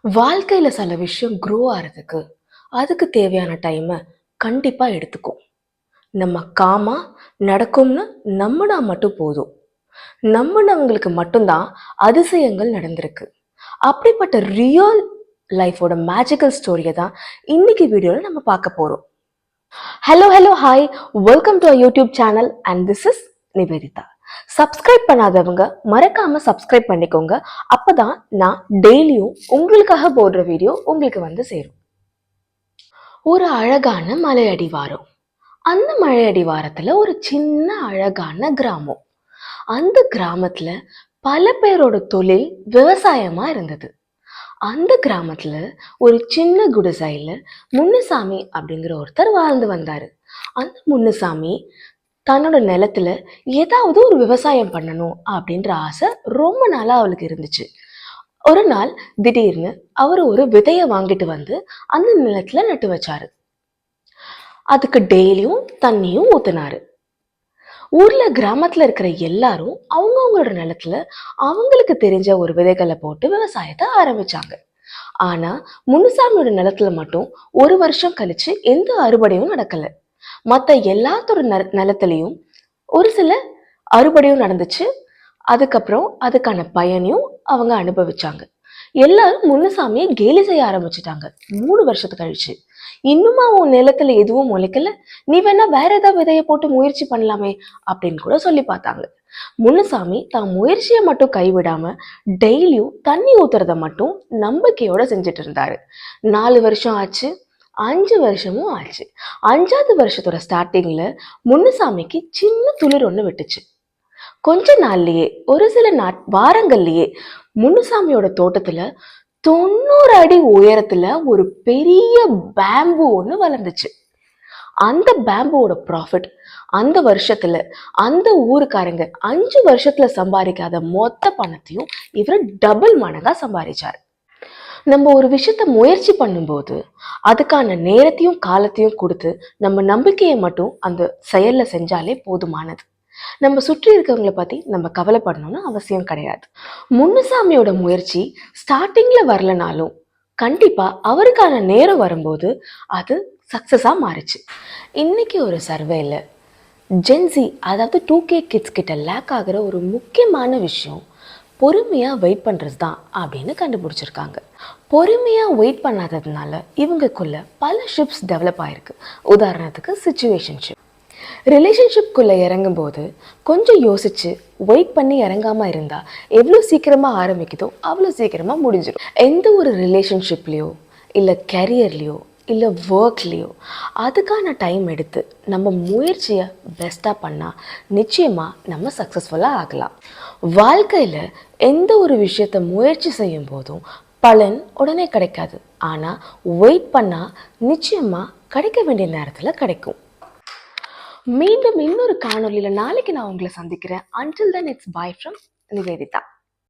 வாழ்க்கையில சில விஷயம் க்ரோ ஆகிறதுக்கு அதுக்கு தேவையான டைமை கண்டிப்பாக எடுத்துக்கும். நம்ம காமா நடக்கும்னு நம்பினா மட்டும் போதும். நம்பினவங்களுக்கு மட்டும்தான் அதிசயங்கள் நடந்திருக்கு. அப்படிப்பட்ட ரியல் லைஃபோட மேஜிக்கல் ஸ்டோரியை தான் இன்னைக்கு வீடியோவில் நம்ம பார்க்க போகிறோம். Hello hello hi, welcome to YouTube channel and this is Nivedita. Subscribe பண்ணாதவங்க மறக்காம சப்ஸ்கிரைப் பண்ணிக்கோங்க. அப்பதான் நான் டெய்லியும் உங்களுக்காக போடுற வீடியோ உங்களுக்கு வந்து சேரும். ஒரு அழகான மலை அடிவாரம். அந்த மலை அடிவாரத்துல ஒரு சின்ன அழகான கிராமம். அந்த கிராமத்துல பல பேரோட தொழில் விவசாயமா இருந்தது. அந்த கிராமத்துல ஒரு சின்ன குடிசையில முன்னுசாமி அப்படிங்கிற ஒருத்தர் வாழ்ந்து வந்தாரு. அந்த முன்னுசாமி தன்னோட நிலத்துல ஏதாவது ஒரு விவசாயம் பண்ணணும் அப்படின்ற ஆசை ரொம்ப நாளா அவளுக்கு இருந்துச்சு. ஒரு நாள் திடீர்னு அவர் ஒரு விதைய வாங்கிட்டு வந்து அந்த நிலத்துல நட்டு வச்சாரு. அதுக்கு டெய்லியும் தண்ணியும் ஊத்துனாரு. ஊர்ல கிராமத்துல இருக்கிற எல்லாரும் அவங்கவுங்களோட நிலத்துல அவங்களுக்கு தெரிஞ்ச ஒரு விதைகளை போட்டு விவசாயத்தை ஆரம்பிச்சாங்க. ஆனா முனுசாமியோட நிலத்துல மட்டும் ஒரு வருஷம் கழிச்சு எந்த அறுவடையும் நடக்கல. மற்ற எல்லாத்தோட நிலத்திலையும் ஒரு சில அறுவடையும் நடந்துச்சு. அதுக்கப்புறம் அதுக்கான பயனையும் அவங்க அனுபவிச்சாங்க. எல்லாரும் முன்னுசாமியை கேலி செய்ய ஆரம்பிச்சுட்டாங்க. 3 வருஷத்துக்கு கழிச்சு இன்னுமா உன் நிலத்துல எதுவும் முளைக்கல, நீ வேணா வேற ஏதாவது விதைய போட்டு முயற்சி பண்ணலாமே அப்படின்னு கூட சொல்லி பார்த்தாங்க. முன்னுசாமி தான் முயற்சியை மட்டும் கைவிடாம டெய்லியும் தண்ணி ஊத்துறத மட்டும் நம்பிக்கையோட செஞ்சுட்டு இருந்தாரு. 4 வருஷம் ஆச்சு, 5 வருஷமும் ஆச்சு. 5வது வருஷத்தோட ஸ்டார்டிங்ல முன்னுசாமிக்கு சின்ன துளிர் ஒண்ணு விட்டுச்சு. கொஞ்ச நாள்லயே ஒரு சில வாரங்கள்லயே முன்னுசாமியோட தோட்டத்துல 90 அடி உயரத்துல ஒரு பெரிய பேம்பு ஒண்ணு வளர்ந்துச்சு. அந்த பேம்புவோட ப்ராஃபிட் அந்த வருஷத்துல அந்த ஊருக்காரங்க 5 வருஷத்துல சம்பாதிக்காத மொத்த பணத்தையும் இவர் டபுள் மடங்கா சம்பாதிச்சார். நம்ம ஒரு விஷயத்த முயற்சி பண்ணும்போது அதுக்கான நேரத்தையும் காலத்தையும் கொடுத்து நம்ம நம்பிக்கையை மட்டும் அந்த செயல்ல செஞ்சாலே போதுமானது. நம்ம சுற்றி இருக்கவங்களை பத்தி நம்ம கவலைப்படணும்னு அவசியம் கிடையாது. முன்னுசாமியோட முயற்சி ஸ்டார்டிங்ல வரலனாலும் கண்டிப்பா அவருக்கான நேரம் வரும்போது அது சக்சஸா மாறிச்சு. இன்னைக்கு ஒரு சர்வேல ஜென்சி, அதாவது 2K கிட்ஸ் கிட்ட லேக் ஆகிற ஒரு முக்கியமான விஷயம் பொறுமையா வெயிட் பண்றது தான் அப்படின்னு கண்டுபிடிச்சிருக்காங்க. பொறுமையா வெயிட் பண்ணாததுனால இவங்களுக்குள்ள பல ஷிப்ஸ் டெவலப் ஆயிருக்கு. உதாரணத்துக்கு சிச்சுவேஷன்ஷிப். ரிலேஷன்ஷிப்குள்ள இறங்கும் போது கொஞ்சம் யோசிச்சு வெயிட் பண்ணி இறங்காம இருந்தா எவ்வளோ சீக்கிரமா ஆரம்பிக்குதோ அவ்வளோ சீக்கிரமா முடிஞ்சிடும். எந்த ஒரு ரிலேஷன்ஷிப்லேயோ இல்லை கரியர்லேயோ இல்லை ஒர்க்லேயோ அதுக்கான டைம் எடுத்து நம்ம முயற்சியை பெஸ்ட்டாக பண்ணால் நிச்சயமாக நம்ம சக்ஸஸ்ஃபுல்லாக ஆகலாம். வாழ்க்கையில் எந்த ஒரு விஷயத்தை முயற்சி செய்யும் போதும் பலன் உடனே கிடைக்காது. ஆனால் வெயிட் பண்ணால் நிச்சயமாக கிடைக்க வேண்டிய நேரத்தில் கிடைக்கும். மீண்டும் இன்னொரு காணொலியில் நாளைக்கு நான் உங்களை சந்திக்கிறேன். Until then, it's bye from Nivedita.